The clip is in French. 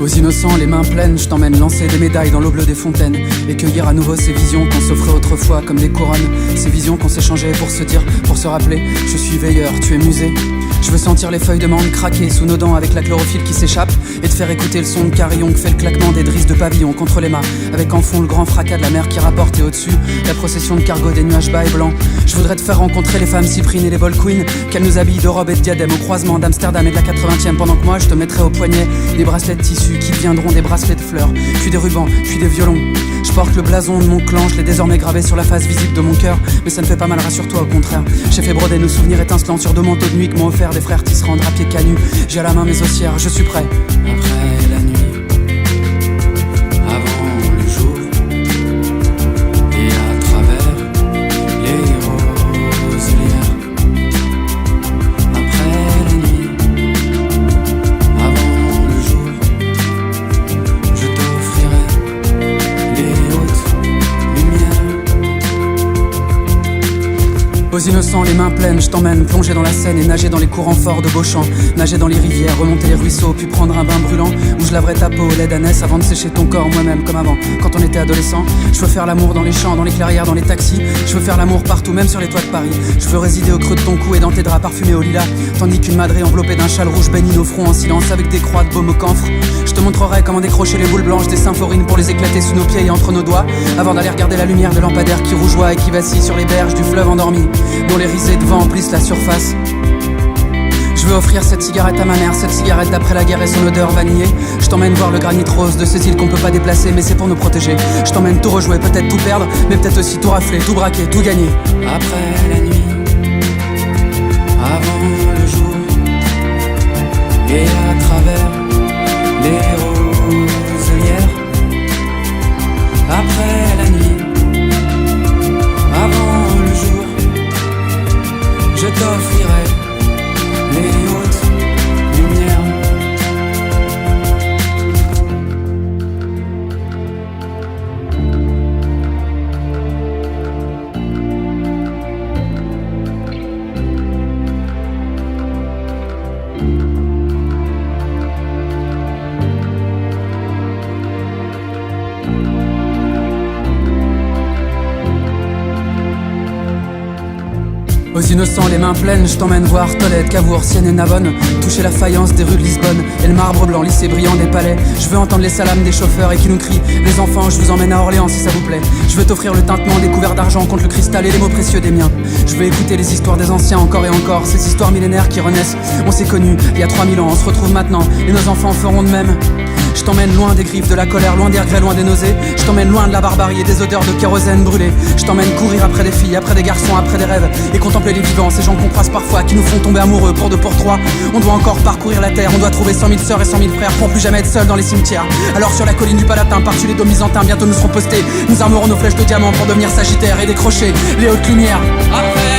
Aux innocents, les mains pleines, je t'emmène lancer des médailles dans l'eau bleue des fontaines et cueillir à nouveau ces visions qu'on s'offrait autrefois comme des couronnes. Ces visions qu'on s'échangeait pour se dire, pour se rappeler, je suis veilleur, tu es musée. Je veux sentir les feuilles de menthe craquer sous nos dents avec la chlorophylle qui s'échappe et te faire écouter le son de carillon que fait le claquement des drisses de pavillon contre les mâts, avec en fond le grand fracas de la mer qui rapporte et au-dessus la procession de cargo des nuages bas et blancs. Je voudrais te faire rencontrer les femmes cyprines et les ball queens, qu'elles nous habillent de robes et de diadèmes au croisement d'Amsterdam et de la 80e, pendant que moi je te mettrai au poignet des bracelets de tissu qui deviendront des bracelets de fleurs, puis des rubans, puis des violons. Je porte le blason de mon clan, je l'ai désormais gravé sur la face visible de mon cœur, mais ça ne fait pas mal, rassure-toi, au contraire. J'ai fait broder nos souvenirs étincelants sur deux manteaux de nuit que m'ont offert des frères tisserands drapiers canus. J'ai à la main mes ossières, je suis prêt. Après la nuit, avant le jour, et à travers les roselières. Après la nuit, avant le jour, je t'offrirai les hautes lumières. Aux innocents, les mains pleines, je t'emmène plonger dans la Seine et nager dans les courants forts de Beauchamp, nager dans les rivières, remonter les ruisseaux, puis prendre un bain brûlant où je laverai ta peau au lait d'ânesse avant de sécher ton corps moi-même comme avant, quand on était adolescent. Je veux faire l'amour dans les champs, dans les clairières, dans les taxis. Je veux faire l'amour partout, même sur les toits de Paris. Je veux résider au creux de ton cou et dans tes draps parfumés au lilas, tandis qu'une madrée enveloppée d'un châle rouge baigne nos fronts en silence avec des croix de baume au camphre. Je te montrerai comment décrocher les boules blanches des symphorines pour les éclater sous nos pieds et entre nos doigts, avant d'aller regarder la lumière de lampadaire qui rougeoie et qui vacille sur les berges du fleuve endormi, dont les risées de vent emplissent la surface. Je veux offrir cette cigarette à ma mère, cette cigarette d'après la guerre et son odeur vanillée. Je t'emmène voir le granit rose de ces îles qu'on peut pas déplacer, mais c'est pour nous protéger. Je t'emmène tout rejouer, peut-être tout perdre, mais peut-être aussi tout rafler, tout braquer, tout gagner. Après la nuit, avant le jour, et à travers les roselières. Après la nuit, avant le jour, je t'offrirai les hautes lumières. Aux innocents, les mains pleines, je t'emmène voir Tolède, Cavour, Sienne et Navone, toucher la faïence des rues de Lisbonne et le marbre blanc lissé brillant des palais. Je veux entendre les salames des chauffeurs et qui nous crient: les enfants, je vous emmène à Orléans si ça vous plaît. Je veux t'offrir le tintement des couverts d'argent contre le cristal et les mots précieux des miens. Je veux écouter les histoires des anciens encore et encore, ces histoires millénaires qui renaissent. On s'est connus il y a 3000 ans, on se retrouve maintenant et nos enfants feront de même. Je t'emmène loin des griffes, de la colère, loin des regrets, loin des nausées. Je t'emmène loin de la barbarie et des odeurs de kérosène brûlé. Je t'emmène courir après des filles, après des garçons, après des rêves, et contempler les vivants, ces gens qu'on croise parfois, qui nous font tomber amoureux pour deux, pour trois. On doit encore parcourir la terre, on doit trouver 100 000 sœurs et 100 000 frères pour plus jamais être seuls dans les cimetières. Alors sur la colline du Palatin, par-dessus les dômes byzantins, bientôt nous serons postés. Nous armerons nos flèches de diamant pour devenir sagittaires et décrocher les hautes lumières. Après